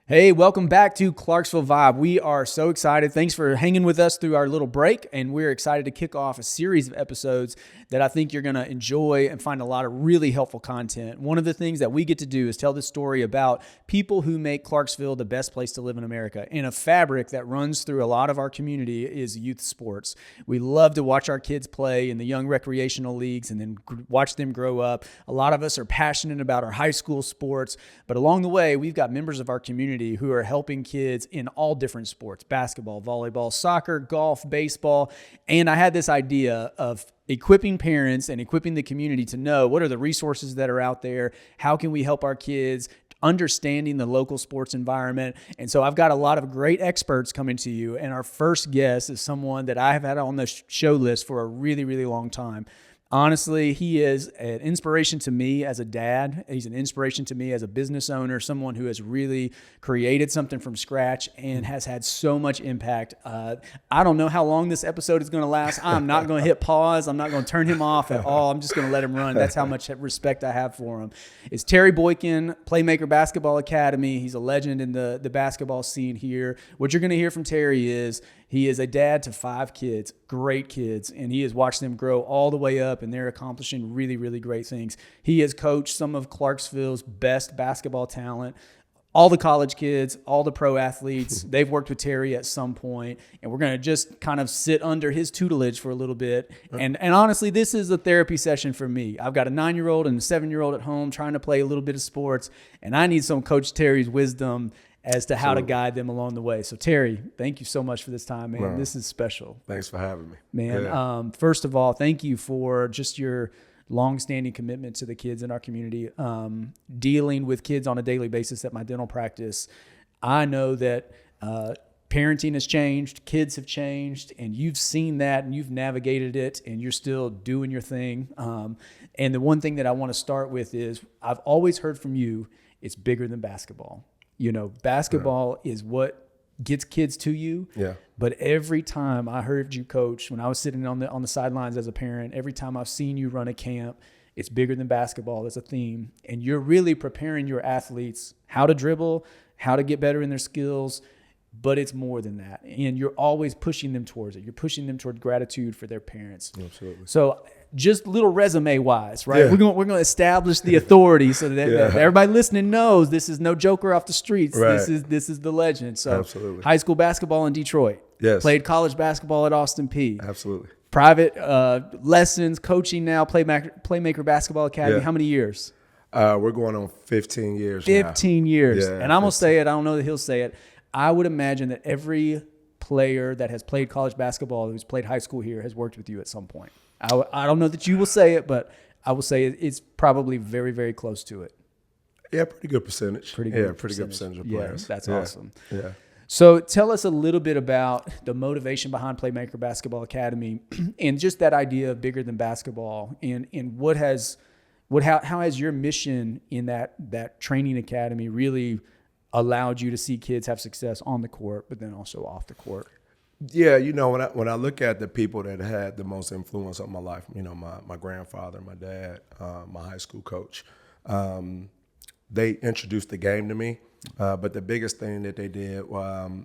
Hey, welcome back to Clarksville Vibe. We are so excited. Thanks for hanging with us through our little break, and we're excited to kick off a series of episodes that I think you're going to enjoy and find a lot of really helpful content. One of the things that we get to do is tell the story about people who make Clarksville the best place to live in America. And a fabric that runs through a lot of our community is youth sports. We love to watch our kids play in the young recreational leagues and then watch them grow up. A lot of us are passionate about our high school sports, but along the way, we've got members of our community who are helping kids in all different sports: basketball, volleyball, soccer, golf, baseball. And I had this idea of equipping parents and equipping the community to know what are the resources that are out there, how can we help our kids, understanding the local sports environment. And so I've got a lot of great experts coming to you. And our first guest is someone that I have had on the show list for a really, really long time. Honestly, he is an inspiration to me as a dad. He's an inspiration to me as a business owner, someone who has really created something from scratch and has had so much impact. I don't know how long this episode is going to last. I'm not going to hit pause. I'm not going to turn him off at all. I'm just going to let him run. That's how much respect I have for him. It's Terry Boykin, Playmaker Basketball Academy. He's a legend in the basketball scene here. What you're going to hear from Terry is he is a dad to 5 kids, great kids, and he has watched them grow all the way up, and they're accomplishing really, really great things. He has coached some of Clarksville's best basketball talent, all the college kids, all the pro athletes. They've worked with Terry at some point, and we're going to just kind of sit under his tutelage for a little bit. And honestly, this is a therapy session for me. I've got a 9-year-old and a 7-year-old at home trying to play a little bit of sports, and I need some Coach Terry's wisdom as to how to guide them along the way. So Terry, thank you so much for this time, man. Wow. This is special. Thanks for having me. Man, Yeah. First of all, thank you for just your longstanding commitment to the kids in our community. Dealing with kids on a daily basis at my dental practice, I know that parenting has changed, kids have changed, and you've seen that and you've navigated it, and you're still doing your thing. And the one thing that I want to start with is I've always heard from you, it's bigger than basketball. You know, basketball is what gets kids to you. Yeah. But every time I heard you coach, when I was sitting on the sidelines as a parent, every time I've seen you run a camp, it's bigger than basketball. That's a theme. And you're really preparing your athletes how to dribble, how to get better in their skills. But it's more than that. And you're always pushing them towards it. You're pushing them toward gratitude for their parents. Absolutely. So just little resume wise, right? Yeah. We're going to establish the authority so that everybody listening knows this is no joker off the streets. Right. This is the legend. So Absolutely. High school basketball in Detroit. Yes. Played college basketball at Austin P. Absolutely. Private lessons, coaching now, Playmaker Basketball Academy. Yeah. How many years? We're going on 15 years 15 years. Yeah, And I'm going to say it. I don't know that he'll say it. I would imagine that every player that has played college basketball, who's played high school here, has worked with you at some point. I don't know that you will say it, but I will say it's probably very, very close to it. Yeah, pretty good percentage. Pretty good percentage of Yeah, players. that's awesome. Yeah. So tell us a little bit about the motivation behind Playmaker Basketball Academy and just that idea of bigger than basketball, and how has your mission in that training academy really allowed you to see kids have success on the court, but then also off the court? Yeah, you know, when I look at the people that had the most influence on my life, you know, my grandfather, my dad, my high school coach, they introduced the game to me. But the biggest thing that they did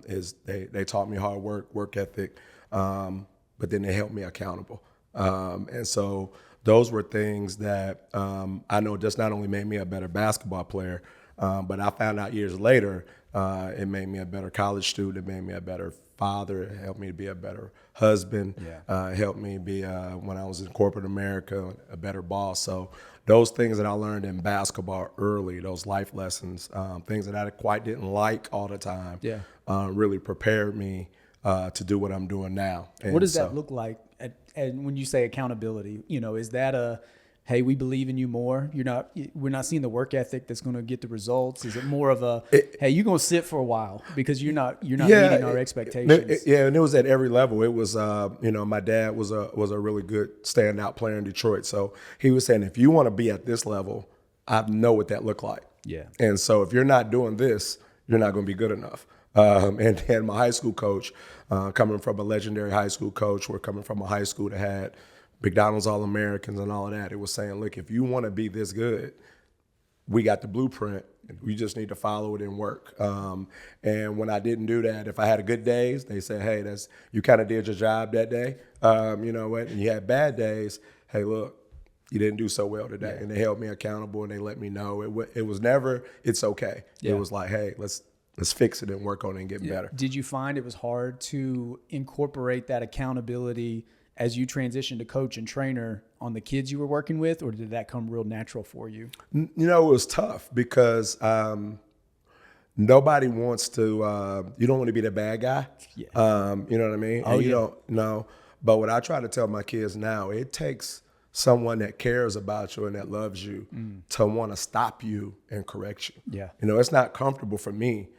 is they taught me hard work ethic, but then they held me accountable. And so those were things that I know just not only made me a better basketball player, but I found out years later it made me a better college student. It made me a better father. It helped me to be a better husband. It helped me be, when I was in corporate America, a better boss. So those things that I learned in basketball early, those life lessons, things that I quite didn't like all the time, really prepared me to do what I'm doing now. And what does that look like? And when you say accountability, you know, is that a, hey, we believe in you more? We're not seeing the work ethic that's going to get the results. Is it more of a, hey, you're going to sit for a while because you're not meeting our expectations? And it was at every level. It was, my dad was a really good standout player in Detroit. So he was saying, if you want to be at this level, I know what that looked like. Yeah. And so if you're not doing this, you're not going to be good enough. And then my high school coach, coming from a legendary high school coach, we're coming from a high school that had McDonald's All-Americans and all of that. It was saying, look, if you want to be this good, we got the blueprint. We just need to follow it and work. And when I didn't do that, if I had a good days, they said, hey, you kind of did your job that day. You know what? And you had bad days. Hey, look, you didn't do so well today. Yeah. And they held me accountable and they let me know. It was never, it's okay. Yeah. It was like, hey, let's fix it and work on it and get better. Did you find it was hard to incorporate that accountability as you transitioned to coach and trainer on the kids you were working with, or did that come real natural for you? You know, it was tough because nobody wants to, you don't want to be the bad guy. Yeah. You know what I mean? Oh, and you don't know. But what I try to tell my kids now, it takes someone that cares about you and that loves you to want to stop you and correct you. Yeah. You know, it's not comfortable for me,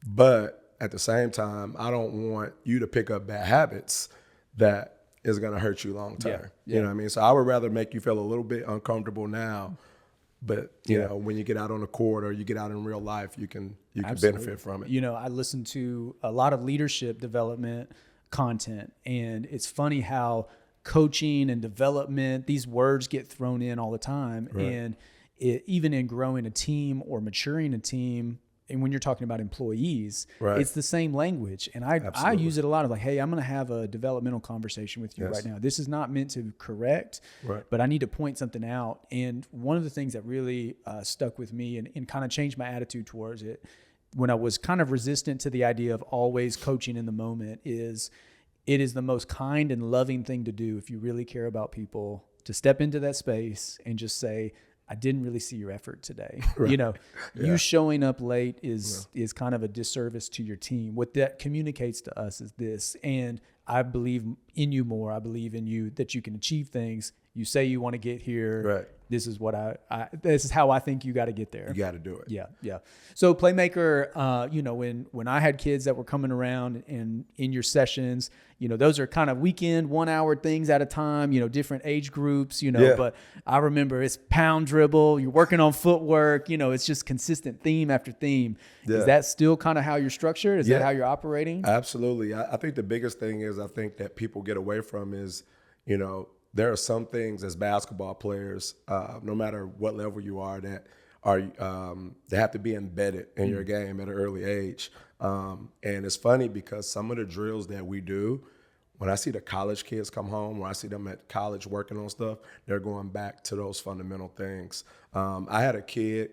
but at the same time, I don't want you to pick up bad habits that is going to hurt you long term. Yeah. Yeah. You know what I mean? So I would rather make you feel a little bit uncomfortable now, but you know, when you get out on the court or you get out in real life, you can benefit from it. You know, I listen to a lot of leadership development content, and it's funny how coaching and development, these words get thrown in all the time. Right. And even in growing a team or maturing a team, and when you're talking about employees, right, it's the same language. And I use it a lot of like, hey, I'm going to have a developmental conversation with you right now. This is not meant to correct, but I need to point something out. And one of the things that really stuck with me and kind of changed my attitude towards it when I was kind of resistant to the idea of always coaching in the moment is it is the most kind and loving thing to do if you really care about people, to step into that space and just say, I didn't really see your effort today. Right. You know, you showing up late is kind of a disservice to your team. What that communicates to us is this, and I believe in you more. I believe in you that you can achieve things. You say you want to get here. Right. This is what this is how I think you got to get there. You got to do it. Yeah. Yeah. So Playmaker, you know, when I had kids that were coming around and in your sessions, you know, those are kind of weekend 1 hour things at a time, you know, different age groups, you know, but I remember it's pound dribble, you're working on footwork, you know, it's just consistent theme after theme. Yeah. Is that still kind of how you're structured? Is that how you're operating? Absolutely. I think the biggest thing is I think that people get away from is, you know, there are some things as basketball players, no matter what level you are, that are they have to be embedded in your game at an early age. And it's funny because some of the drills that we do, when I see the college kids come home, or I see them at college working on stuff, they're going back to those fundamental things. I had a kid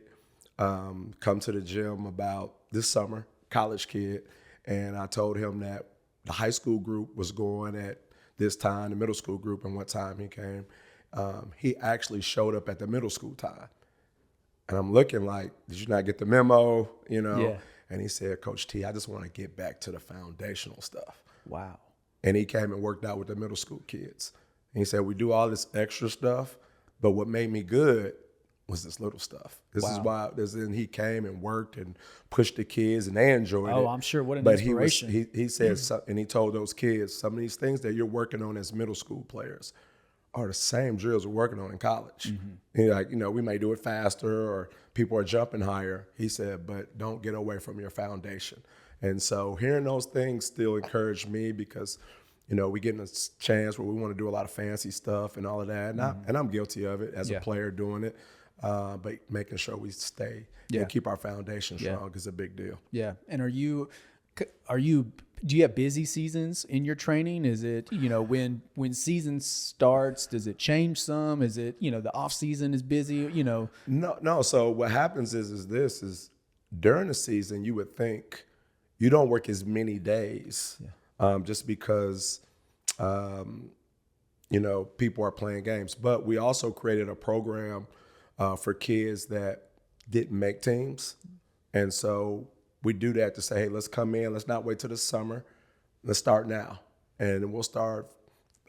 come to the gym about this summer, college kid, and I told him that the high school group was going at this time, the middle school group, and what time he came. He actually showed up at the middle school time. And I'm looking like, did you not get the memo? You know? Yeah. And he said, Coach T, I just want to get back to the foundational stuff. Wow. And he came and worked out with the middle school kids. And he said, we do all this extra stuff, but what made me good was this little stuff. This is why then he came and worked and pushed the kids, and they enjoyed it. Oh, I'm sure. What an inspiration. He said, and he told those kids, some of these things that you're working on as middle school players are the same drills we're working on in college. And like, you know, we may do it faster or people are jumping higher. He said, but don't get away from your foundation. And so hearing those things still encouraged me because, you know, we getting a chance where we want to do a lot of fancy stuff and all of that. And I'm guilty of it as a player doing it. But making sure we stay and keep our foundation strong is a big deal. Yeah. And do you have busy seasons in your training? Is it, you know, when season starts, does it change some? Is it, you know, the off season is busy, you know? No. So what happens is during the season, you would think you don't work as many days just because, you know, people are playing games. But we also created a program for kids that didn't make teams. And so we do that to say, hey, let's come in. Let's not wait till the summer. Let's start now. And we'll start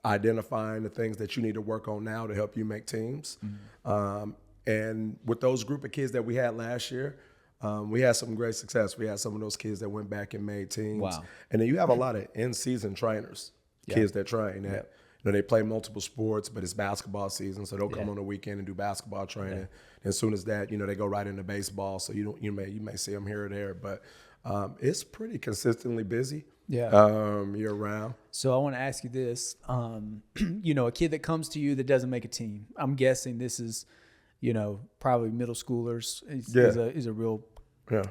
identifying the things that you need to work on now to help you make teams. And with those group of kids that we had last year, we had some great success. We had some of those kids that went back and made teams. Wow. And then you have a lot of in-season trainers, kids that train that. You know, they play multiple sports, but it's basketball season, so they'll come on the weekend and do basketball training. And as soon as that, you know, they go right into baseball. So you may see them here or there, but it's pretty consistently busy year round. So I want to ask you this: you know, a kid that comes to you that doesn't make a team, I'm guessing this is probably middle schoolers is a real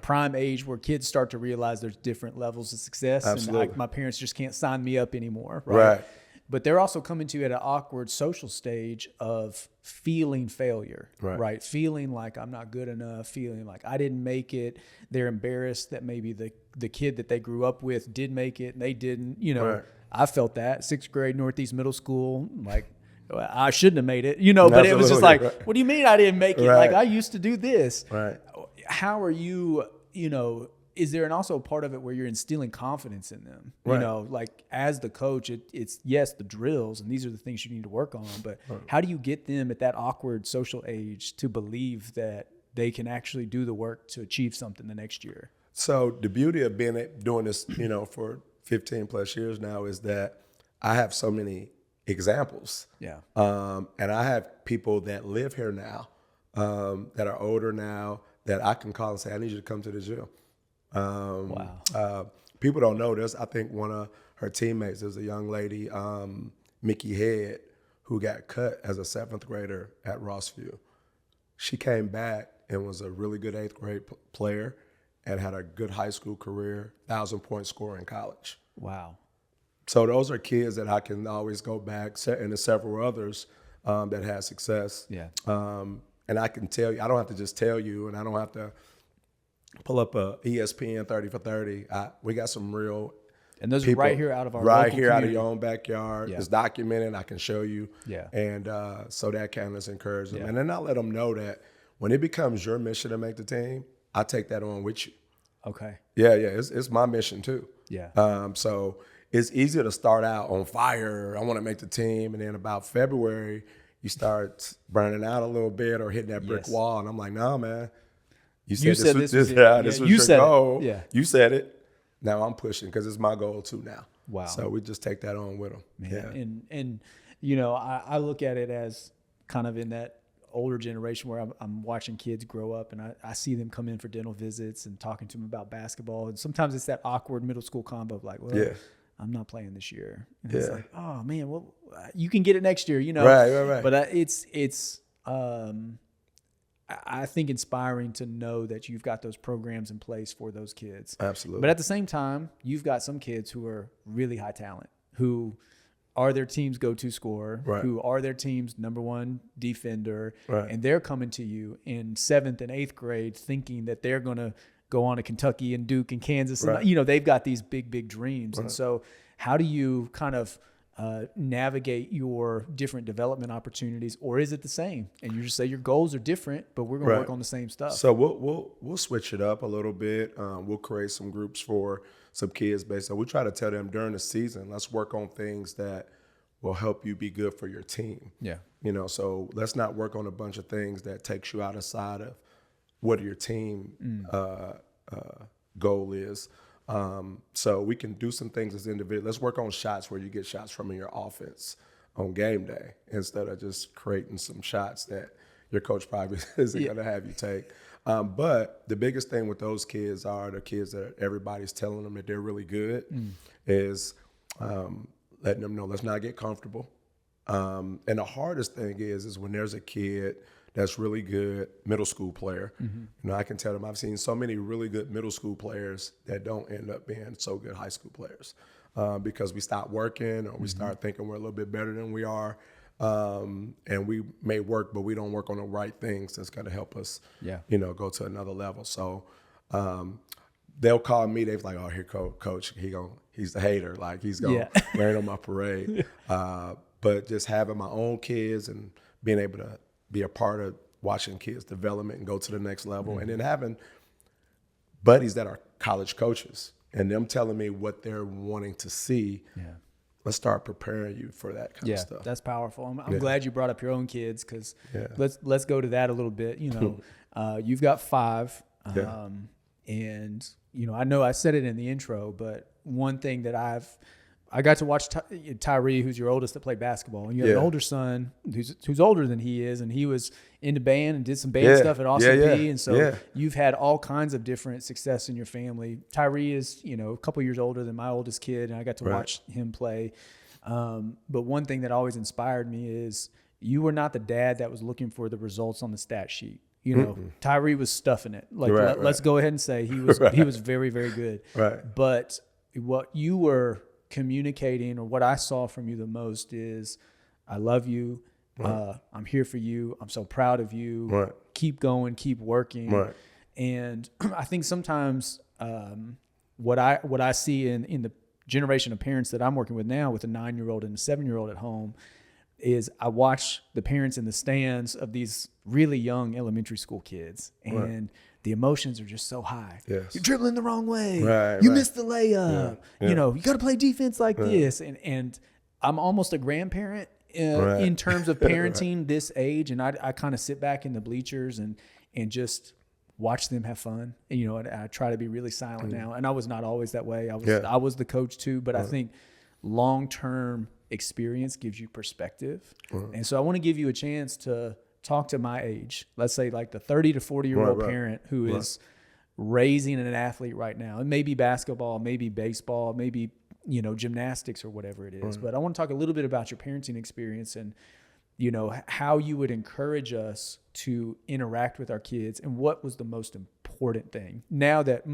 prime age where kids start to realize there's different levels of success. Absolutely. And my parents just can't sign me up anymore. Right. But they're also coming to you at an awkward social stage of feeling failure, right? Feeling like I'm not good enough, feeling like I didn't make it. They're embarrassed that maybe the kid that they grew up with did make it and they didn't. I felt that. 6th grade, Northeast Middle School, like I shouldn't have made it, but Absolutely. It was just like, what do you mean I didn't make it? Like I used to do this. Right. How are you, is there also a part of it where you're instilling confidence in them? Like as the coach, it's yes, the drills, and these are the things you need to work on, but how do you get them at that awkward social age to believe that they can actually do the work to achieve something the next year? So the beauty of doing this, for 15 plus years now is that I have so many examples. Yeah. And I have people that live here now, that are older now, that I can call and say, I need you to come to the gym. People don't know this. I think one of her teammates is a young lady, Mickey Head, who got cut as a 7th grader at Rossview. She came back and was a really good 8th grade player and had a good high school career, 1,000-point scorer in college. Wow. So those are kids that I can always go back, and there's several others that had success. Yeah. And I can tell you, I don't have to just tell you, and I don't have to pull up a ESPN 30 for 30. We got some real And those people are right here out of our right local here community. out of your own backyard. Yeah. It's documented. I can show you. Yeah. And so that kind of encourages them. Yeah. And then I let them know that when it becomes your mission to make the team, I take that on with you. Okay. Yeah. It's my mission too. Yeah. So it's easier to start out on fire. I want to make the team. And then about February, you start burning out a little bit or hitting that brick wall. And I'm like, no, man. You said this was your goal. Yeah. You said it. Now I'm pushing because it's my goal too now. Wow. So we just take that on with them. Man. And I look at it as kind of in that older generation where I'm watching kids grow up, and I see them come in for dental visits and talking to them about basketball. And sometimes it's that awkward middle school combo of like, well, I'm not playing this year. And it's like, oh man, well, you can get it next year, Right. But it's I think inspiring to know that you've got those programs in place for those kids. Absolutely. But at the same time, you've got some kids who are really high talent, who are their team's go-to scorer, who are their team's number one defender, and they're coming to you in 7th and 8th grade thinking that they're going to go on to Kentucky and Duke and Kansas. And, they've got these big, big dreams. And so how do you kind of navigate your different development opportunities, or is it the same? And you just say your goals are different, but we're going to work on the same stuff. So we'll switch it up a little bit. We'll create some groups for some kids based on. We try to tell them during the season, let's work on things that will help you be good for your team. Yeah. So let's not work on a bunch of things that takes you outside of what your team goal is. So we can do some things as individuals. Let's work on shots where you get shots from in your offense on game day instead of just creating some shots that your coach probably isn't going to have you take. But the biggest thing with those kids are the kids that everybody's telling them that they're really good is letting them know, let's not get comfortable. And the hardest thing is when there's a kid that's really good middle school player. I can tell them I've seen so many really good middle school players that don't end up being so good high school players because we stop working or we start thinking we're a little bit better than we are. And we may work, but we don't work on the right things that's going to help us, go to another level. So they'll call me. They're like, oh, here, coach, he's the hater. Like he's going to rain on my parade. But just having my own kids and being able to be a part of watching kids' development and go to the next level. And then having buddies that are college coaches and them telling me what they're wanting to see. Let's start preparing you for that kind of stuff. That's powerful. I'm glad you brought up your own kids because let's go to that a little bit. You've got 5 and, I know I said it in the intro, but one thing that I got to watch Tyree, who's your oldest, that played basketball. And you have an older son who's older than he is, and he was into band and did some band stuff at Austin P. And so you've had all kinds of different success in your family. Tyree is, a couple years older than my oldest kid, and I got to watch him play. But one thing that always inspired me is you were not the dad that was looking for the results on the stat sheet. You know, Tyree was stuffing it. Like, let's go ahead and say he was very, very good. Right. But what you were communicating, or what I saw from you the most, is I love you. Right. I'm here for you. I'm so proud of you. Right. Keep going, keep working. Right. And I think sometimes what I see in the generation of parents that I'm working with now, with a 9-year-old and a 7-year-old at home, is I watch the parents in the stands of these really young elementary school kids, and the emotions are just so high. Yes. You're dribbling the wrong way. Right, You missed the layup. Yeah. You know, you got to play defense like this. And I'm almost a grandparent in terms of parenting this age, and I kind of sit back in the bleachers and just watch them have fun. And, you know, and I try to be really silent now. And I was not always that way. I was the coach too, but I think long-term experience gives you perspective. And so I want to give you a chance to talk to my age. Let's say like the 30 to 40-year-old parent who is raising an athlete right now. It may be basketball, maybe baseball, maybe, you know, gymnastics or whatever it is. But I want to talk a little bit about your parenting experience and, you know, how you would encourage us to interact with our kids, and what was the most important thing. Now that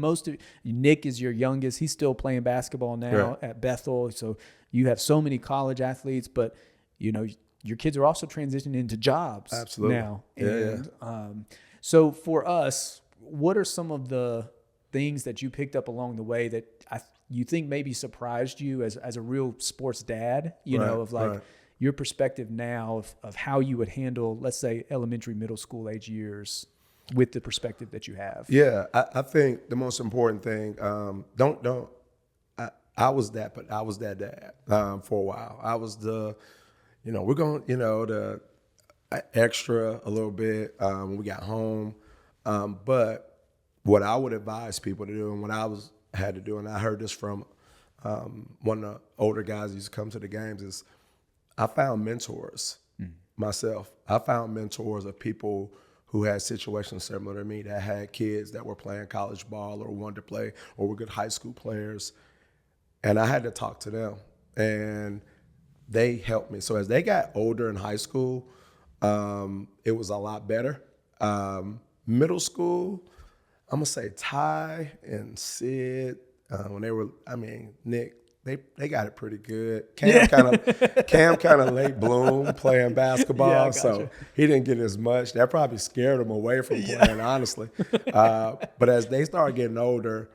Nick is your youngest, he's still playing basketball now at Bethel. So you have so many college athletes, but, you know, your kids are also transitioning into jobs now. And so for us, what are some of the things that you picked up along the way that you think maybe surprised you as a real sports dad, you know, of like your perspective now of how you would handle, let's say, elementary, middle school age years with the perspective that you have? Yeah, I think the most important thing, I was that dad for a while. I was the, you know, we're going, you know, the extra a little bit when we got home. But what I would advise people to do, and what I had to do, and I heard this from one of the older guys who used to come to the games, is I found mentors myself. I found mentors of people who had situations similar to me, that had kids that were playing college ball or wanted to play or were good high school players. And I had to talk to them, and they helped me. So as they got older in high school, it was a lot better. Middle school, I'm gonna say Ty and Sid, when they were, Nick, they got it pretty good. Cam kind of late bloom playing basketball, so he didn't get as much. That probably scared him away from playing, honestly. But as they started getting older,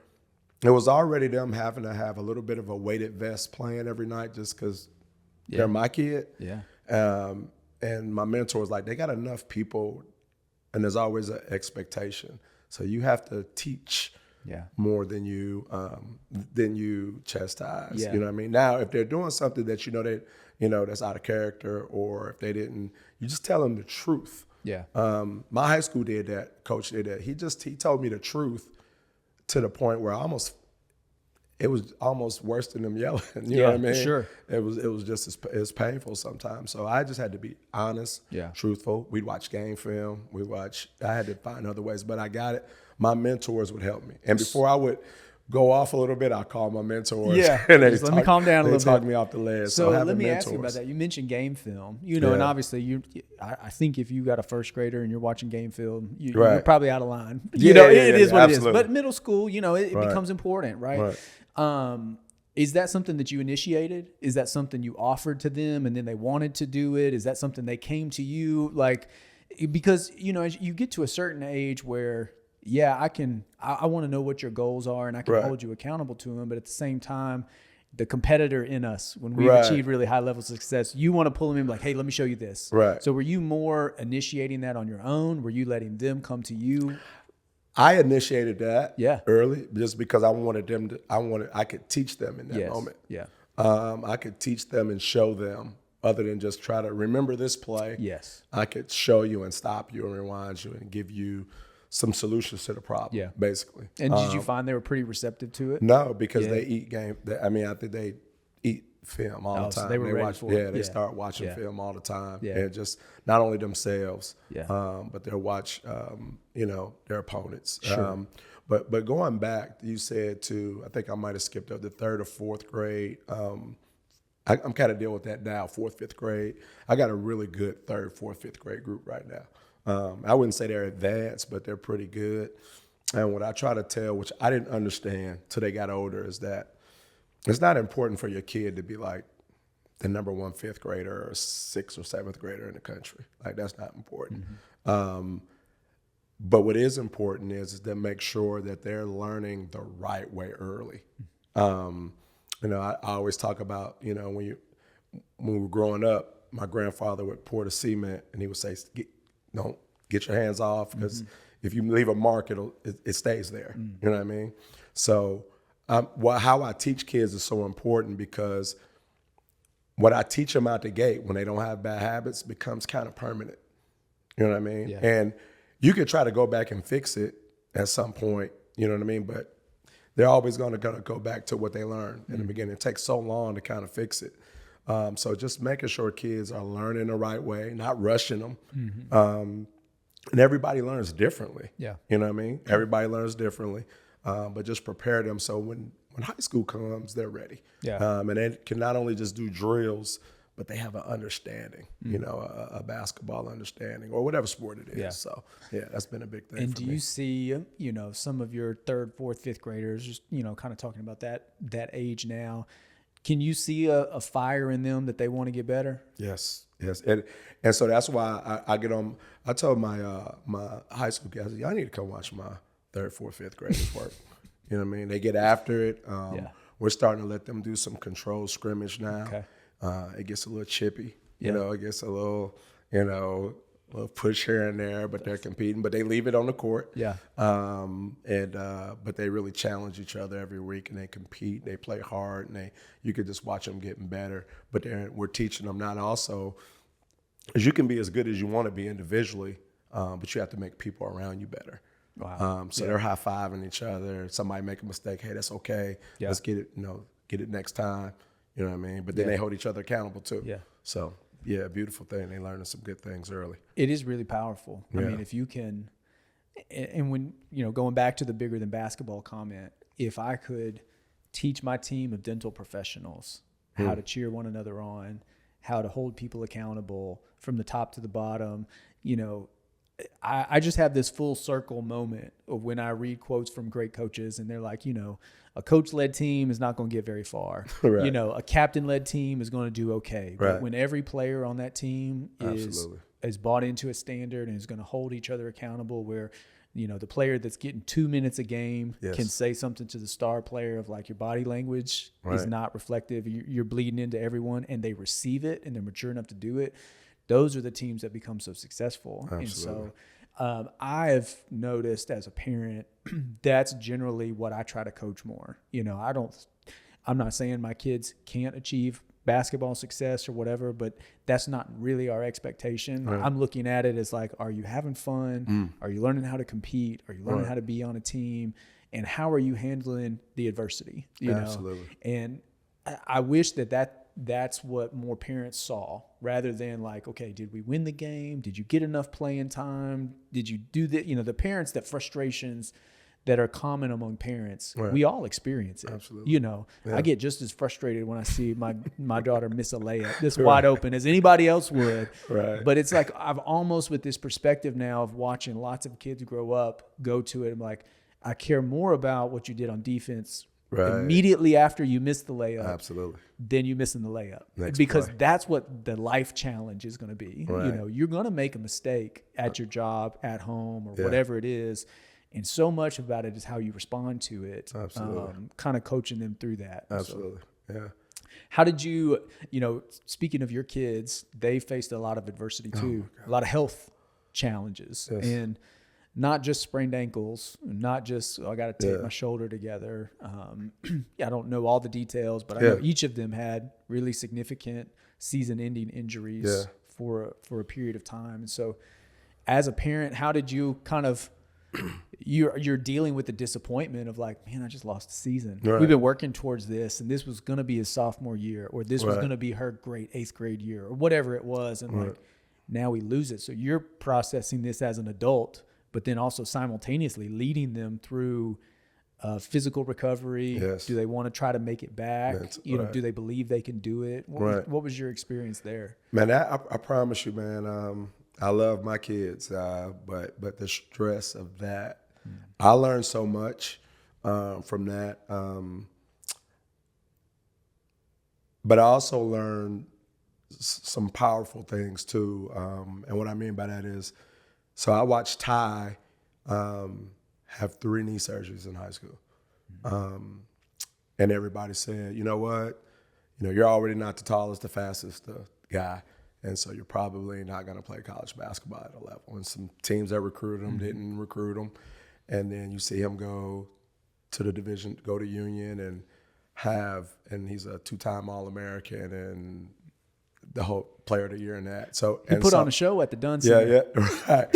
it was already them having to have a little bit of a weighted vest playing every night just because they're my kid. Yeah. And my mentor was like, they got enough people, and there's always an expectation. So you have to teach more than you chastise. Yeah. You know what I mean? Now, if they're doing something that that's out of character, or if they didn't, you just tell them the truth. Yeah. My high school did that. Coach did that. He told me the truth to the point where it was almost worse than them yelling. You know what I mean? Sure. It was just as painful sometimes. So I just had to be honest, truthful. We'd watch game film. I had to find other ways, but I got it. My mentors would help me. And before I would go off a little bit, I call my mentors. Yeah, and let me calm down a little bit. They talk me off the ledge. So let me ask you about that. You mentioned game film, and obviously I think if you got a first grader and you're watching game film, you're probably out of line. It is what absolutely. It is. But middle school, it becomes important, right? Is that something that you initiated? Is that something you offered to them and then they wanted to do it? Is that something they came to you? Like, because, as you get to a certain age where, I want to know what your goals are and I can hold you accountable to them. But at the same time, the competitor in us, when we've achieved really high levels of success, you want to pull them in like, hey, let me show you this. Right. So were you more initiating that on your own? Were you letting them come to you? I initiated that early just because I wanted them to, I could teach them in that moment. Yeah. I could teach them and show them other than just try to remember this play. Yes. I could show you and stop you and rewind you and give you some solutions to the problem, basically. And did you find they were pretty receptive to it? No, because they eat game. I think they eat film all the time. So they were ready for it. They start watching film all the time. Yeah. And just not only themselves, but they'll watch, their opponents. Sure. But going back, you said I think I might have skipped up the 3rd or 4th grade. I'm kind of dealing with that now, 4th, 5th grade. I got a really good 3rd, 4th, 5th grade group right now. I wouldn't say they're advanced, but they're pretty good. And what I try to tell, which I didn't understand till they got older, is that it's not important for your kid to be like the number 1 5th grader or 6th or 7th grader in the country. Like, that's not important. But what is important is to make sure that they're learning the right way early. I always talk about, when we were growing up, my grandfather would pour the cement and he would say, don't get your hands off, because if you leave a mark, it stays there. You know what I mean? So how I teach kids is so important, because what I teach them out the gate when they don't have bad habits becomes kind of permanent. You know what I mean? Yeah. And you could try to go back and fix it at some point, you know what I mean? But they're always going to go back to what they learned in the beginning. It takes so long to kind of fix it. So just making sure kids are learning the right way, not rushing them. And everybody learns differently. Yeah. You know what I mean? Everybody learns differently. But just prepare them so when high school comes, they're ready. Yeah. And they can not only just do drills, but they have an understanding, a basketball understanding, or whatever sport it is. Yeah. So, that's been a big thing And for do me. you see, some of your 3rd, 4th, 5th graders, just, kind of talking about that age now, can you see a fire in them that they want to get better? Yes. And so that's why I get on. I told my my high school guys, y'all need to come watch my 3rd, 4th, 5th graders work. You know what I mean? They get after it. We're starting to let them do some controlled scrimmage now. Okay. It gets a little chippy. It gets a little, little push here and there, but they're competing. But they leave it on the court. Yeah. But they really challenge each other every week, and they compete. They play hard, and you could just watch them getting better. But we're teaching them not also, as you can be as good as you want to be individually, but you have to make people around you better. Wow. So they're high-fiving each other. Somebody make a mistake, hey, that's okay. Yeah. Let's get it, get it next time. You know what I mean? But then they hold each other accountable too. Yeah. So, beautiful thing. They learning some good things early. It is really powerful. Yeah. I mean, if you can, and when, going back to the bigger than basketball comment, if I could teach my team of dental professionals how to cheer one another on, how to hold people accountable from the top to the bottom, I just have this full circle moment of when I read quotes from great coaches, and they're like, a coach-led team is not going to get very far. Right. A captain-led team is going to do okay. But Right. when every player on that team is bought into a standard and is going to hold each other accountable, where, the player that's getting 2 minutes a game can say something to the star player of like, your body language is not reflective. You're bleeding into everyone, and they receive it and they're mature enough to do it. Those are the teams that become so successful. Absolutely. And so I've noticed as a parent, that's generally what I try to coach more. I'm not saying my kids can't achieve basketball success or whatever, but that's not really our expectation. Right. I'm looking at it as like, are you having fun? Are you learning how to compete? Are you learning how to be on a team? And how are you handling the adversity? Absolutely. And I wish that's what more parents saw, rather than like, okay, did we win the game? Did you get enough playing time? Did you do that? The parents, that frustrations that are common among parents, we all experience it. Absolutely. I get just as frustrated when I see my daughter miss a layup this wide open as anybody else would. Right. But it's like, I've almost, with this perspective now of watching lots of kids grow up, go to it, I'm like, I care more about what you did on defense immediately after you missed the layup. Absolutely. Than you missing the layup. Next because play. That's what the life challenge is going to be. Right. You're going to make a mistake at your job, at home, or whatever it is. And so much about it is how you respond to it. Absolutely. Kind of coaching them through that. Absolutely. So, how did you, speaking of your kids, they faced a lot of adversity too, a lot of health challenges. Yes. And not just sprained ankles, not just, I got to tape my shoulder together. I don't know all the details, but I know each of them had really significant season-ending injuries for a period of time. And so as a parent, how did you kind of, you're dealing with the disappointment of like, man, I just lost the season. Right. We've been working towards this, and this was going to be his sophomore year, or this was going to be her great 8th grade year, or whatever it was. And like, now we lose it. So you're processing this as an adult, but then also simultaneously leading them through physical recovery? Yes. Do they want to try to make it back? Right. Do they believe they can do it? What was your experience there? Man, I promise you, man, I love my kids, but the stress of that, I learned so much from that. But I also learned some powerful things too. And what I mean by that is, so I watched Ty have 3 knee surgeries in high school. And everybody said, you know what? You're already not the tallest, the fastest guy. And so you're probably not going to play college basketball at a level. And some teams that recruited him didn't recruit him. And then you see him go to the division, go to Union and he's a 2-time All-American and the whole player of the year in that. So he put on a show at the Dunn Yeah, Center. right.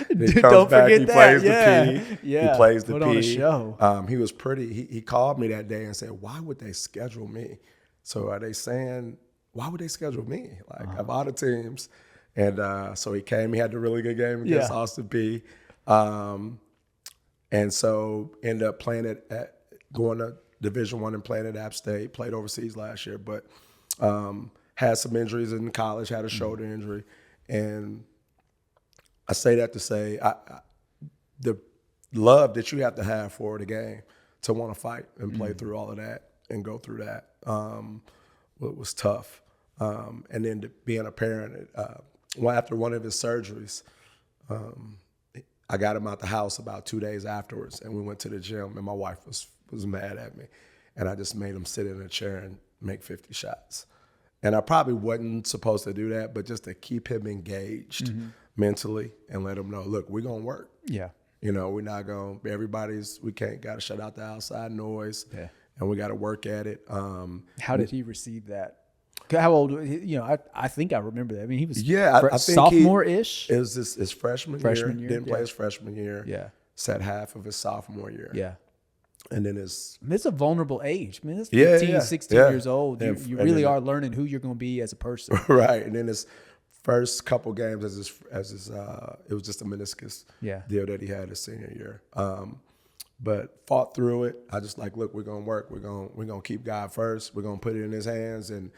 He comes Don't back, forget he that. plays Yeah. the P. Yeah. He plays the Put P. on a show. He was pretty. He called me that day and said, "Why would they schedule me?" So are they saying, why would they schedule me? Like of all the teams. And so he came. He had a really good game against Austin P. And so ended up playing going to Division I and playing at App State. Played overseas last year, but had some injuries in college. Had a shoulder injury, and I say that to say the love that you have to have for the game to want to fight and play through all of that and go through that was tough. And then being a parent, after one of his surgeries, I got him out the house about 2 days afterwards, and we went to the gym, and my wife was mad at me. And I just made him sit in a chair and make 50 shots. And I probably wasn't supposed to do that, but just to keep him engaged mentally and let him know, look, we're going to work. Yeah. We're not going to, got to shut out the outside noise. Yeah. And we got to work at it. How did he receive that? How old? I think I remember that. I mean, he was I think sophomore-ish. It was his freshman year. Didn't play his freshman year. Yeah. Sat half of his sophomore year. Yeah. And then it's a vulnerable age. I mean, it's 15, 16 years old. You really are learning who you're going to be as a person. Right. And then his first couple games it was just a meniscus deal that he had his senior year. But fought through it. I just look, we're going to work. We're going to keep God first. We're going to put it in his hands. And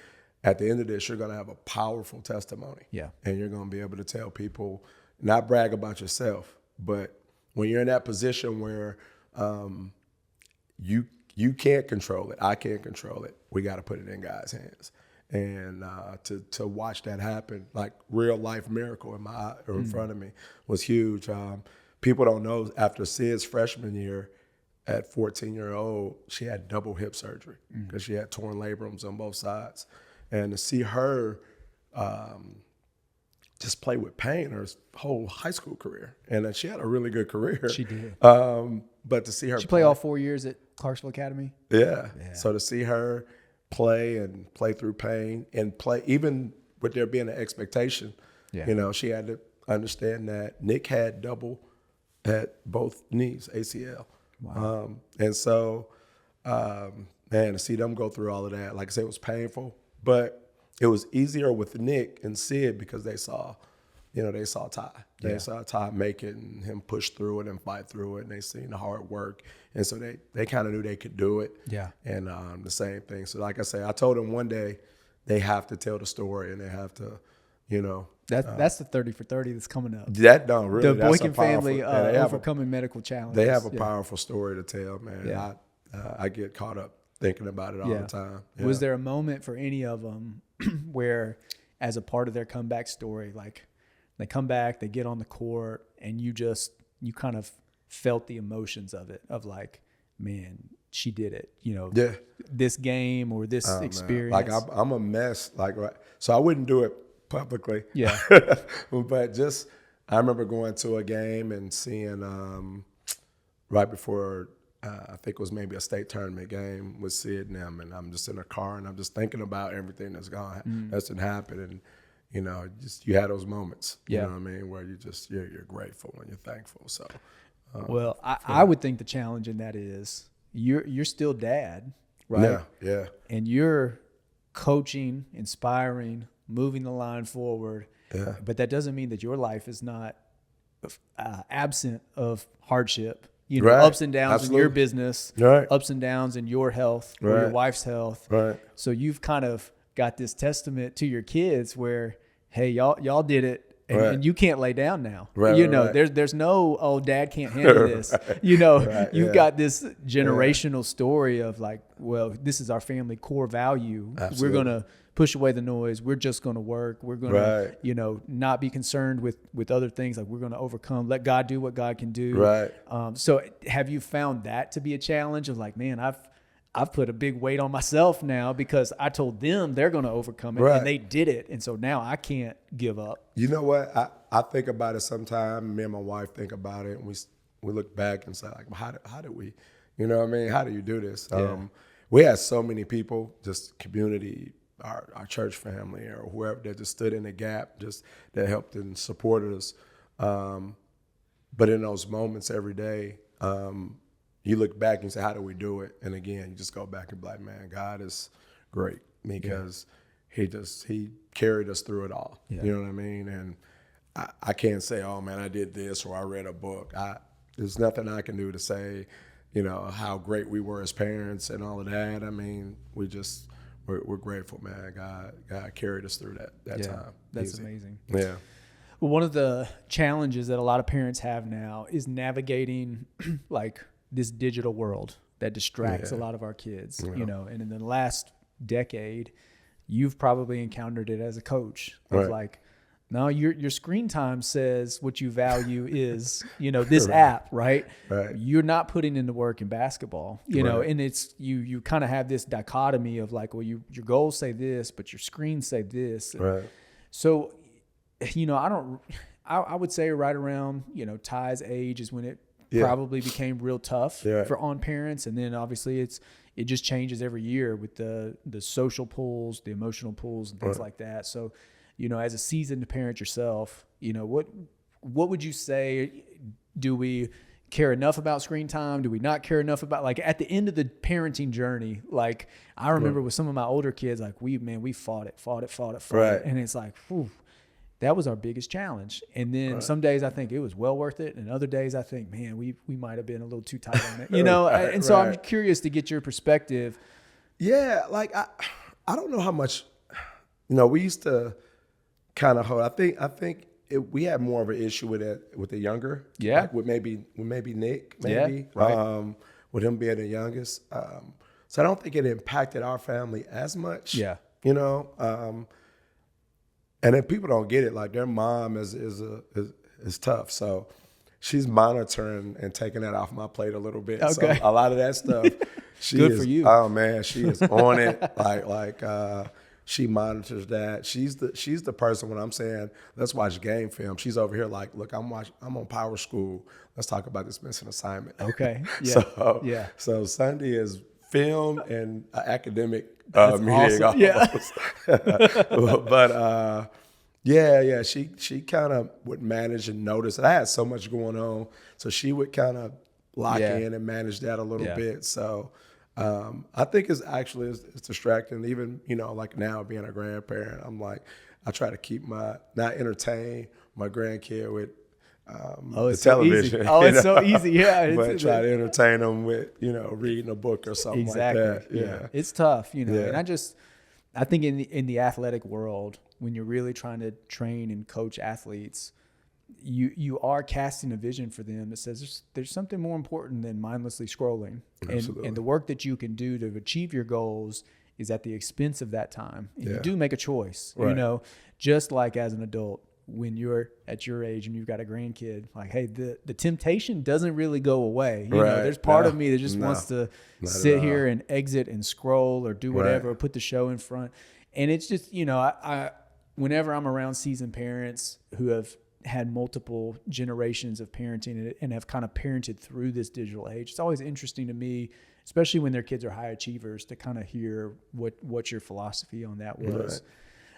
at the end of this, you're going to have a powerful testimony. Yeah. And you're going to be able to tell people, not brag about yourself, but when you're in that position where you can't control it, I can't control it, we got to put it in God's hands. And to watch that happen, like real life miracle in front of me, was huge. People don't know, after Sid's freshman year, at 14-year-old, she had double hip surgery because she had torn labrums on both sides. And to see her just play with pain her whole high school career. And then she had a really good career. She did. But to see her play all 4 years at Clarksville Academy? Yeah. So to see her play through pain and play, even with there being an expectation, she had to understand that Nick had double at both knees, ACL. Wow. And so, to see them go through all of that, like I said, it was painful, but it was easier with Nick and Sid because they saw Ty. They saw Ty make it and him push through it and fight through it, and they seen the hard work. And so they kind of knew they could do it. Yeah. And the same thing. So like I say, I told them one day they have to tell the story and they have to, That's the 30 for 30 that's coming up. That don't really. The Boykin family overcoming medical challenges. They have a powerful story to tell, man. Yeah. I get caught up thinking about it all the time. Yeah. Was there a moment for any of them where, as a part of their comeback story, like they come back, they get on the court, and you kind of felt the emotions of it, of like, man, she did it. This game or this experience. Man. Like I'm a mess. So I wouldn't do it publicly. Yeah. But I remember going to a game and seeing right before I think it was maybe a state tournament game with Sid and them, and I'm just in a car and I'm just thinking about everything that's happened, and you had those moments. You know what I mean, where you're grateful and you're thankful. So, I would think the challenge in that is you're still dad, right? Yeah. And you're coaching, inspiring, moving the line forward. Yeah. But that doesn't mean that your life is not absent of hardship. you know, Right. ups and downs Absolutely. in your business, Right. ups and downs in your health or your Right. wife's health. Right. So you've kind of got this testament to your kids where, hey, y'all did it. And, Right. and you can't lay down now. Right, you right, know, right. there's no, oh, dad can't handle this. You know, Right, you've yeah. got this generational story of like, well, this is our family core value. Absolutely. We're going to push away the noise. We're just going to work. We're going Right. to, you know, not be concerned with other things. Like we're going to overcome, let God do what God can do. Right. So have you found that to be a challenge of like, man, I've put a big weight on myself now because I told them they're going to overcome it Right. and they did it. And so now I can't give up. You know what? I think about it sometimes. Me and my wife think about it, and we look back and say, like, how did we? You know what I mean? How do you do this? Yeah. We had so many people, just community, our church family, or whoever that just stood in the gap, just that helped and supported us. But in those moments every day, you look back and say, how do we do it? And again, you just go back and be like, man, God is great because he carried us through it all. Yeah. You know what I mean? And I can't say, oh man, I did this or I read a book. There's nothing I can do to say, you know, how great we were as parents and all of that. I mean, we're grateful, man. God carried us through that time. That's Easy. amazing. Yeah. Well, one of the challenges that a lot of parents have now is navigating like this digital world that distracts a lot of our kids, you know, and in the last decade, you've probably encountered it as a coach of Right. like, no, your screen time says what you value is, you know, this app, right? Right. You're not putting in the work in basketball, you know, Right. and it's, you kind of have this dichotomy of like, well, your goals say this, but your screens say this. Right. So, you know, I would say right around, you know, Ty's age is when it probably became real tough for on parents. And then obviously it just changes every year with the social pulls, the emotional pulls and things like that. So, you know, as a seasoned parent yourself, you know, what would you say? Do we care enough about screen time? Do we not care enough about, like, at the end of the parenting journey? Like, I remember with some of my older kids, like we fought it. Right. And it's like, whew, that was our biggest challenge. And then some days I think it was well worth it. And other days I think, man, we might have been a little too tight on it, you know? And so I'm curious to get your perspective. Yeah. Like, I don't know how much, you know, we used to kind of hold, I think we had more of an issue with it with the younger, like with maybe Nick, with him being the youngest. So I don't think it impacted our family as much. Yeah. You know, and then people don't get it. Like their mom is tough, so she's monitoring and taking that off my plate a little bit. Okay. So a lot of that stuff, she Good is, for you. Oh man, she is on it. like she monitors that. She's the person when I'm saying let's watch game film. She's over here like, look, I'm on Power School. Let's talk about this missing assignment. Okay. Yeah. So Sunday is film and academic meeting. Awesome. Yeah. But she kind of would manage and notice. I had so much going on, so she would kind of lock in and manage that a little bit. So I think it's distracting. Even, you know, like now being a grandparent, I'm like, I try to keep not entertain my grandkid with the television. It's so easy. Yeah. But try to entertain them with, you know, reading a book or something like that. Yeah. It's tough, you know. Yeah. And I think in the athletic world, when you're really trying to train and coach athletes, you are casting a vision for them that says there's something more important than mindlessly scrolling. And the work that you can do to achieve your goals is at the expense of that time. And you do make a choice, you know, just like as an adult, when you're at your age and you've got a grandkid, like, hey, the temptation doesn't really go away. You know, there's part of me that just wants to sit here and exit and scroll or do whatever, or put the show in front. And it's just, you know, I whenever I'm around seasoned parents who have had multiple generations of parenting and have kind of parented through this digital age, it's always interesting to me, especially when their kids are high achievers, to kind of hear what your philosophy on that was.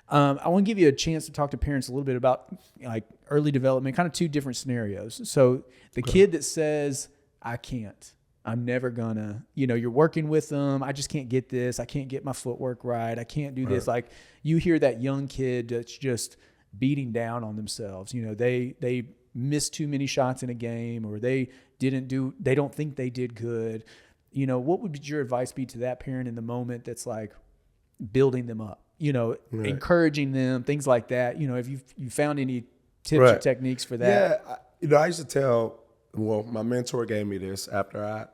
I want to give you a chance to talk to parents a little bit about like early development, kind of two different scenarios. So the kid that says, I can't, I'm never gonna, you know, you're working with them. I just can't get this. I can't get my footwork right. I can't do this. Like you hear that young kid that's just beating down on themselves. You know, they missed too many shots in a game, or they don't think they did good. You know, what would your advice be to that parent in the moment that's like building them up, you know, encouraging them, things like that? You know, if you found any tips or techniques for that? Yeah, I used to tell, my mentor gave me this after I,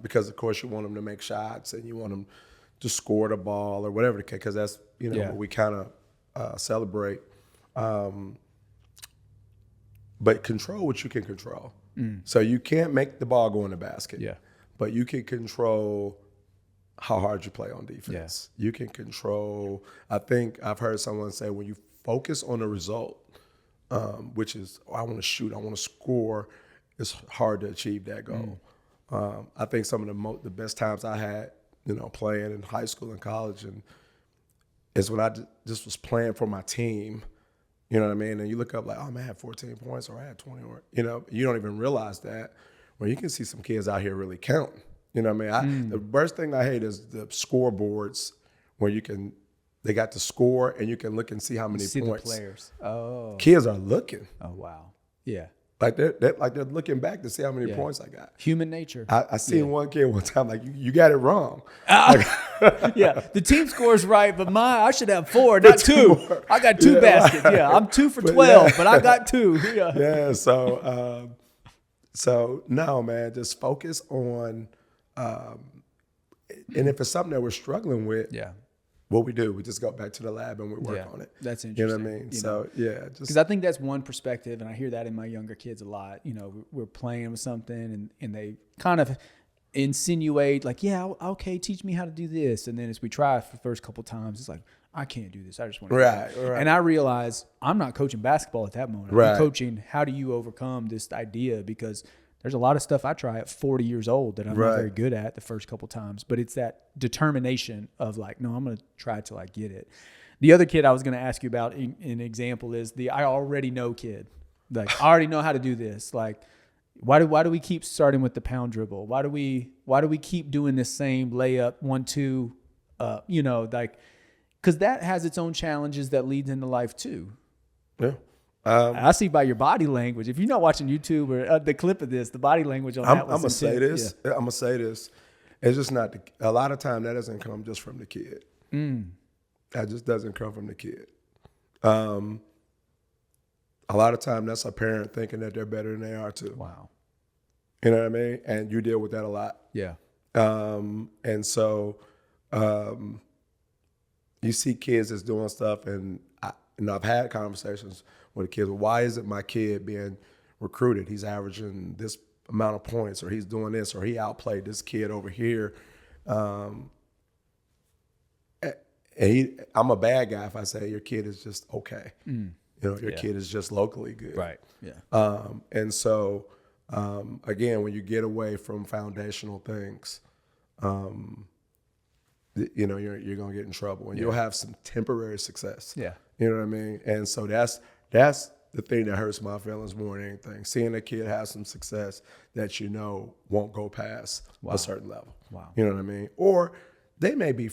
because of course you want them to make shots and you want them to score the ball or whatever, because that's, what we kind of celebrate. But control what you can control. So you can't make the ball go in the basket. Yeah. But you can control how hard you play on defense. Yeah. You can control, I think I've heard someone say, when you focus on the result, which is, I want to shoot, I want to score, it's hard to achieve that goal. I think some of the best times I had, playing in high school and college, and is when I just was playing for my team. You know what I mean? And you look up like, oh man, I had 14 points, or I had 20, or you don't even realize that. Well, you can see some kids out here really counting. You know what I mean? The worst thing I hate is the scoreboards where they got to score and you can look and see how many points. The players. Oh. Kids are looking. Oh wow. Yeah. Like they're looking back to see how many points I got. Human nature. I seen one kid one time, like, you got it wrong. Yeah, the team scores right, but I should have 4, not 2. I got 2 baskets. Right. Yeah, I'm 2 for 12, but I got 2. Yeah. Yeah. So no, man, just focus on, and if it's something that we're struggling with, what we do, we just go back to the lab and we work on it. That's interesting. You know what I mean? So because I think that's one perspective, and I hear that in my younger kids a lot. You know, we're playing with something, and they kind of insinuate like, yeah, okay, teach me how to do this, and then as we try for the first couple times, it's like, I can't do this. I just want to. Right. And I realize I'm not coaching basketball at that moment. I'm coaching how do you overcome this idea, because there's a lot of stuff I try at 40 years old that I'm not very good at the first couple times, but it's that determination of like, no, I'm going to try till I get it. The other kid I was going to ask you about an example is the I already know kid. Like, I already know how to do this. Like, why do we keep starting with the pound dribble? Why do we keep doing this same layup 1-2? Like, because that has its own challenges that leads into life too. Yeah. I see by your body language. If you're not watching YouTube or the clip of this, the body language on that was I'm going to say this. Yeah. I'm going to say this. It's just not a lot of time that doesn't come just from the kid. That just doesn't come from the kid. A lot of time that's a parent thinking that they're better than they are too. Wow. You know what I mean? And you deal with that a lot. Yeah. And so you see kids that's doing stuff, and I've had conversations with the kids. Why isn't my kid being recruited? He's averaging this amount of points, or he's doing this, or he outplayed this kid over here. I'm a bad guy if I say your kid is just okay. Your kid is just locally good. Right. Yeah. And so, again, when you get away from foundational things, you're going to get in trouble, and you'll have some temporary success. Yeah. You know what I mean? And so that's the thing that hurts my feelings more than anything. Seeing a kid have some success that won't go past a certain level. Wow. You know what I mean? Or they may be,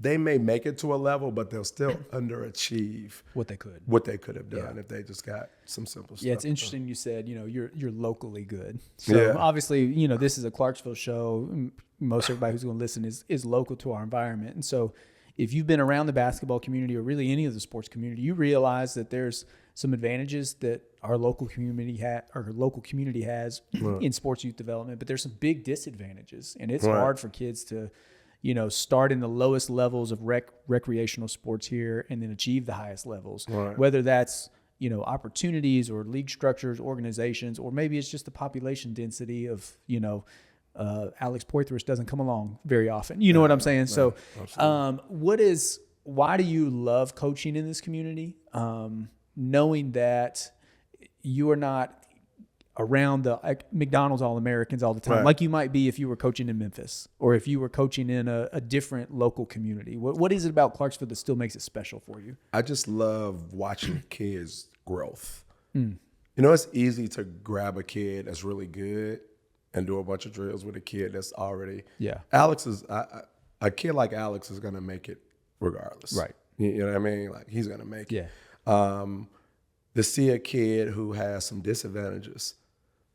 they may make it to a level, but they'll still underachieve what they could have done if they just got some simple stuff. Yeah, it's interesting you said, you're locally good. So obviously, this is a Clarksville show. Most everybody who's going to listen is local to our environment. And so if you've been around the basketball community, or really any of the sports community, you realize that there's some advantages that our local community has in sports youth development, but there's some big disadvantages, and it's hard for kids to start in the lowest levels of recreational sports here and then achieve the highest levels, whether that's opportunities or league structures, organizations, or maybe it's just the population density of Alex Poitras doesn't come along very often. You know what I'm saying? So why do you love coaching in this community? Knowing that you are not around the McDonald's All-Americans all the time, like you might be if you were coaching in Memphis, or if you were coaching in a different local community. What is it about Clarksville that still makes it special for you? I just love watching kids' growth. It's easy to grab a kid that's really good and do a bunch of drills with a kid that's already. Yeah. Alex is a kid like Alex is going to make it regardless. Right. You know what I mean? Like, he's going to make it. to see a kid who has some disadvantages,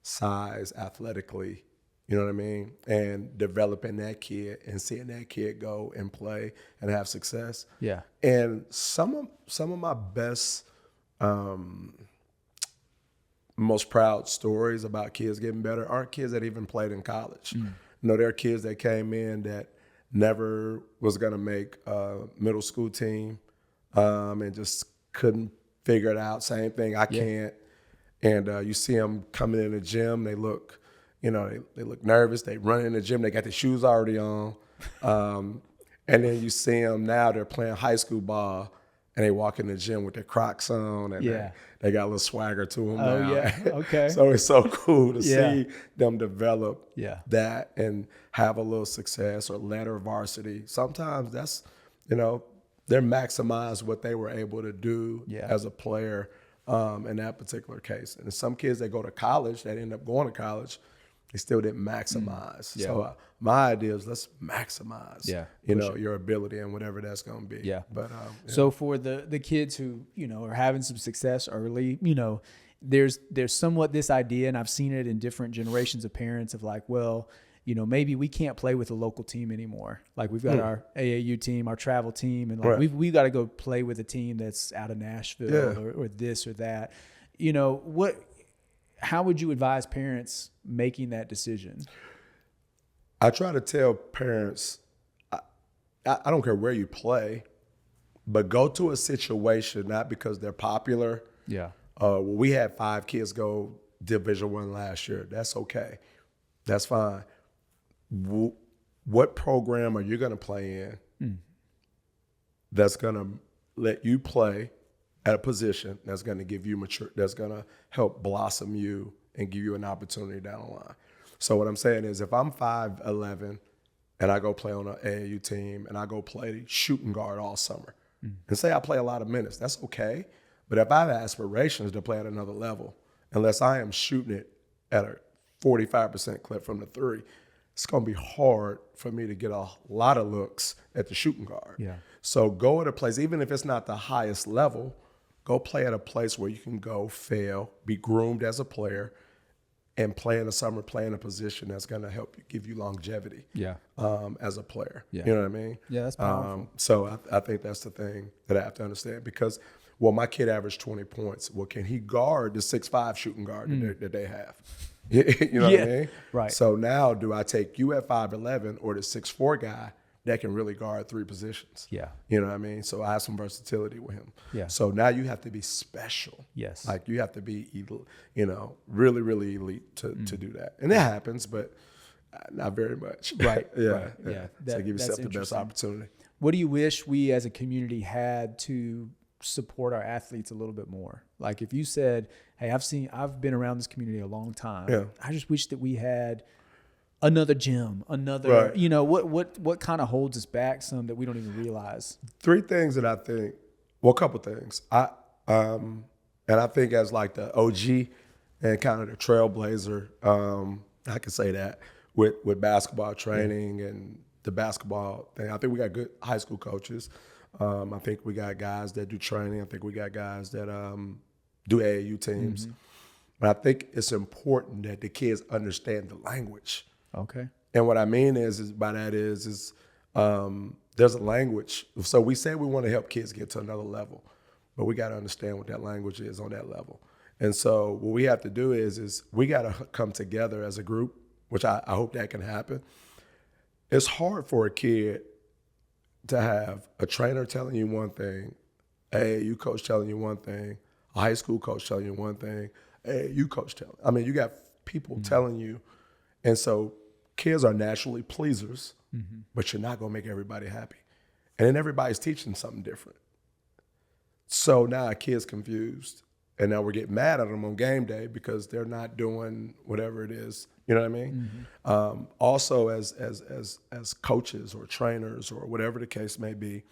size, athletically, you know what I mean? And developing that kid and seeing that kid go and play and have success. Yeah. And some of my best, most proud stories about kids getting better aren't kids that even played in college. You know, there are kids that came in that never was going to make a middle school team and just couldn't figure it out. Same thing, I can't. And you see them coming in the gym, they look, you know, they look nervous. They run in the gym, they got their shoes already on. And then you see them now, they're playing high school ball, and they walk in the gym with their Crocs on, and they got a little swagger to them now. Yeah, okay. So it's so cool to see them develop that and have a little success or letter varsity. Sometimes that's, you know, they're maximize what they were able to do as a player in that particular case. And some kids that go to college, that end up going to college, they still didn't maximize. So my idea is let's maximize, you know, your ability and whatever that's going to be. Yeah. But so for the kids who, you know, are having some success early, you know, there's somewhat this idea, and I've seen it in different generations of parents of like, well, you know, maybe we can't play with a local team anymore. Like we've got our AAU team, our travel team, and like we've got to go play with a team that's out of Nashville or this or that. You know, how would you advise parents making that decision? I try to tell parents, I don't care where you play, but go to a situation not because they're popular. Yeah. Well, we had 5 kids go Division I last year. That's okay. That's fine. What program are you going to play in that's going to let you play at a position that's going to give you that's going to help blossom you and give you an opportunity down the line? So what I'm saying is if I'm 5'11" and I go play on an AAU team and I go play shooting guard all summer and say I play a lot of minutes, that's okay. But if I have aspirations to play at another level, unless I am shooting it at a 45% clip from the 3, it's going to be hard for me to get a lot of looks at the shooting guard. Yeah. So go at a place, even if it's not the highest level, go play at a place where you can go fail, be groomed as a player, and play in the summer, play in a position that's going to help you, give you longevity as a player. Yeah. You know what I mean? Yeah, that's powerful. So I think that's the thing that I have to understand because, well, my kid averaged 20 points. Well, can he guard the 6'5" shooting guard that they have? You know what I mean? Right. So now do I take you at 5'11" or the 6'4" guy that can really guard 3 positions? Yeah. You know what I mean? So I have some versatility with him. Yeah. So now you have to be special. Yes. Like you have to be, you know, really, really elite to do that. And it happens, but not very much. Right. Yeah. So give yourself the best opportunity. What do you wish we as a community had to support our athletes a little bit more? Like if you said, hey, I've been around this community a long time. Yeah. I just wish that we had another gym, you know, what kind of holds us back some that we don't even realize? 3 things that I think, well, a couple things. And I think as like the OG and kind of the trailblazer, I can say that with basketball training and the basketball thing. I think we got good high school coaches. I think we got guys that do training. I think we got guys that do AAU teams. But I think it's important that the kids understand the language. Okay. And what I mean is by that is there's a language. So we say we want to help kids get to another level, but we got to understand what that language is on that level. And so what we have to do is we got to come together as a group, which I hope that can happen. It's hard for a kid to have a trainer telling you one thing, AAU coach telling you one thing, a high school coach telling you one thing, AAU coach telling. I mean, you got people telling you, and so kids are naturally pleasers, but you're not gonna make everybody happy, and then everybody's teaching something different. So now a kid's confused, and now we're getting mad at them on game day because they're not doing whatever it is. You know what I mean? Also, as coaches or trainers or whatever the case may be,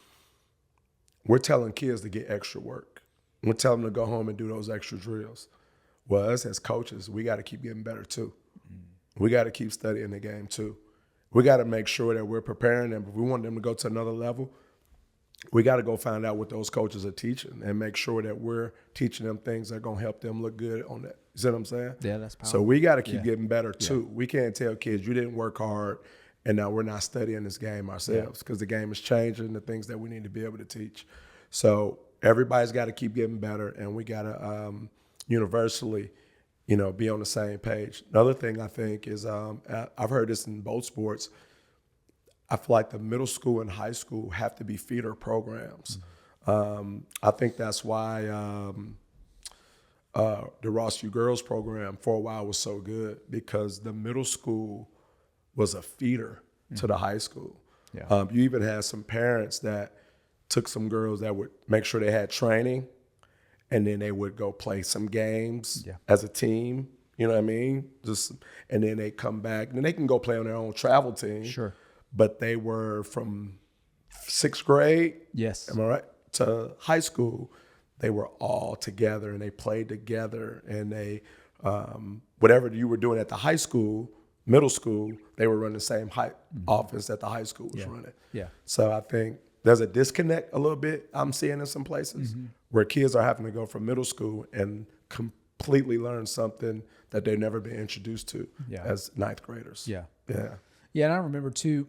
we're telling kids to get extra work. We're telling them to go home and do those extra drills. Well, us as coaches, we got to keep getting better too. We got to keep studying the game too. We got to make sure that we're preparing them. If we want them to go to another level, we got to go find out what those coaches are teaching and make sure that we're teaching them things that are going to help them look good on that. You see what I'm saying? Yeah, that's powerful. So we got to keep getting better too. We can't tell kids you didn't work hard and now we're not studying this game ourselves because the game is changing, the things that we need to be able to teach. So everybody's got to keep getting better, and we got to universally, be on the same page. Another thing I think is I've heard this in both sports. I feel like the middle school and high school have to be feeder programs. I think that's why the Rossview Girls program for a while was so good, because the middle school was a feeder to the high school. Yeah. You even had some parents that took some girls that would make sure they had training, and then they would go play some games as a team. You know what I mean? And then they come back, and then they can go play on their own travel team. Sure. But they were from 6th grade, am I right, to high school. They were all together, and they played together, and they whatever you were doing at the high school, middle school, they were running the same offense that the high school was running. Yeah. So I think there's a disconnect a little bit I'm seeing in some places where kids are having to go from middle school and completely learn something that they've never been introduced to as 9th graders. Yeah. Yeah. Yeah, and I remember too,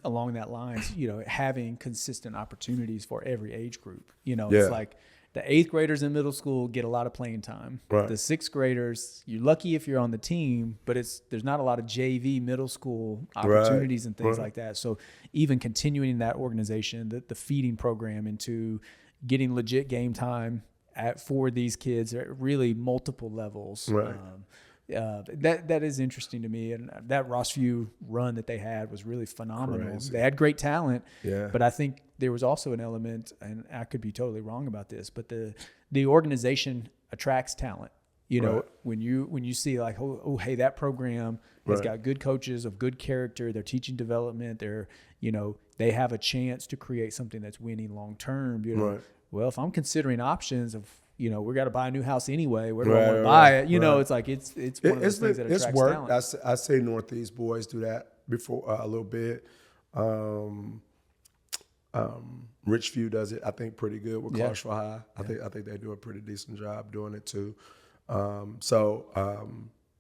along that lines, having consistent opportunities for every age group. It's like the 8th graders in middle school get a lot of playing time. Right. The 6th graders, you're lucky if you're on the team, but there's not a lot of JV middle school opportunities and things like that. So even continuing that organization, the feeding program into getting legit game time for these kids at really multiple levels. Right. That is interesting to me, and that Rossview run that they had was really phenomenal. Crazy. They had great talent, but I think there was also an element, and I could be totally wrong about this, but the organization attracts talent. When you see like, hey, that program has got good coaches of good character, they're teaching development, they have a chance to create something that's winning long term. Well, if I'm considering options of we got to buy a new house anyway. We're going to buy it. It's like it's one of those things that attracts talent. I say Northeast boys do that before a little bit. Richview does it, I think, pretty good with Clarksville High. I think they do a pretty decent job doing it too. And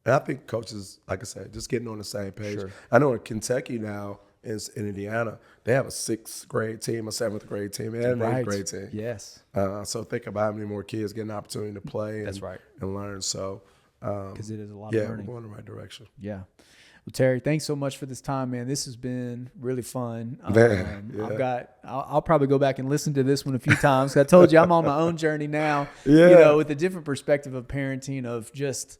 I think coaches, like I said, just getting on the same page. Sure. I know in Kentucky now, in Indiana, they have a 6th grade team, a 7th grade team, and an 8th grade team. Yes. So think about how many more kids get an opportunity to play and learn. So because it is a lot of learning. We're going in the right direction. Yeah. Well, Terry, thanks so much for this time, man. This has been really fun. I'll probably go back and listen to this one a few times. I told you I'm on my own journey now. With a different perspective of parenting, of just,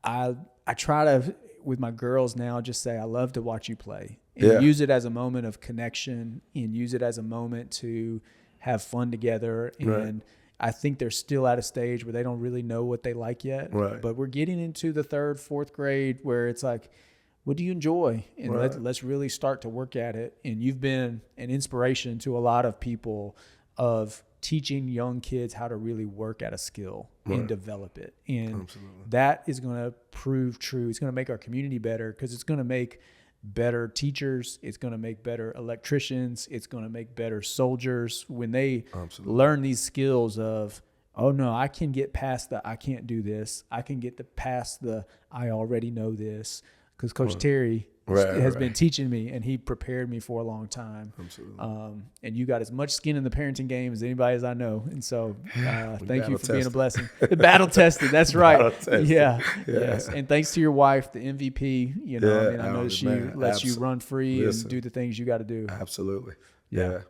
I try to, with my girls now, just say I love to watch you play, and use it as a moment of connection, and use it as a moment to have fun together. And I think they're still at a stage where they don't really know what they like yet. Right. But we're getting into the 3rd, 4th grade where it's like, what do you enjoy? And let's really start to work at it. And you've been an inspiration to a lot of people of teaching young kids how to really work at a skill and develop it. And that is going to prove true. It's going to make our community better, because it's going to make better teachers. It's going to make better electricians. It's going to make better soldiers when they learn these skills of, oh no, I can get past the I can't do this. I can get past the I already know this, because Coach Terry has been teaching me, and he prepared me for a long time. Absolutely. And you got as much skin in the parenting game as anybody as I know. And so thank you for being a blessing. Battle tested. That's right. Yeah. Yes. And thanks to your wife, the MVP, I know she lets you run free and do the things you got to do. Absolutely. Yeah.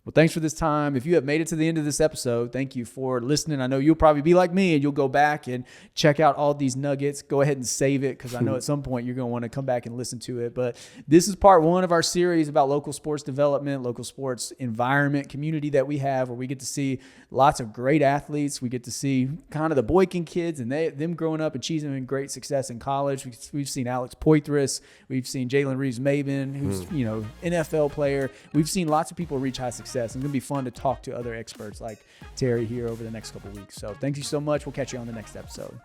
Well, thanks for this time. If you have made it to the end of this episode, thank you for listening. I know you'll probably be like me and you'll go back and check out all these nuggets. Go ahead and save it, because I know at some point you're going to want to come back and listen to it. But this is part 1 of our series about local sports development, local sports environment, community that we have, where we get to see lots of great athletes. We get to see kind of the Boykin kids and them growing up and achieving great success in college. We've seen Alex Poitras. We've seen Jalen Reeves-Maven, who's NFL player. We've seen lots of people reach high success. It's going to be fun to talk to other experts like Terry here over the next couple of weeks. So thank you so much. We'll catch you on the next episode.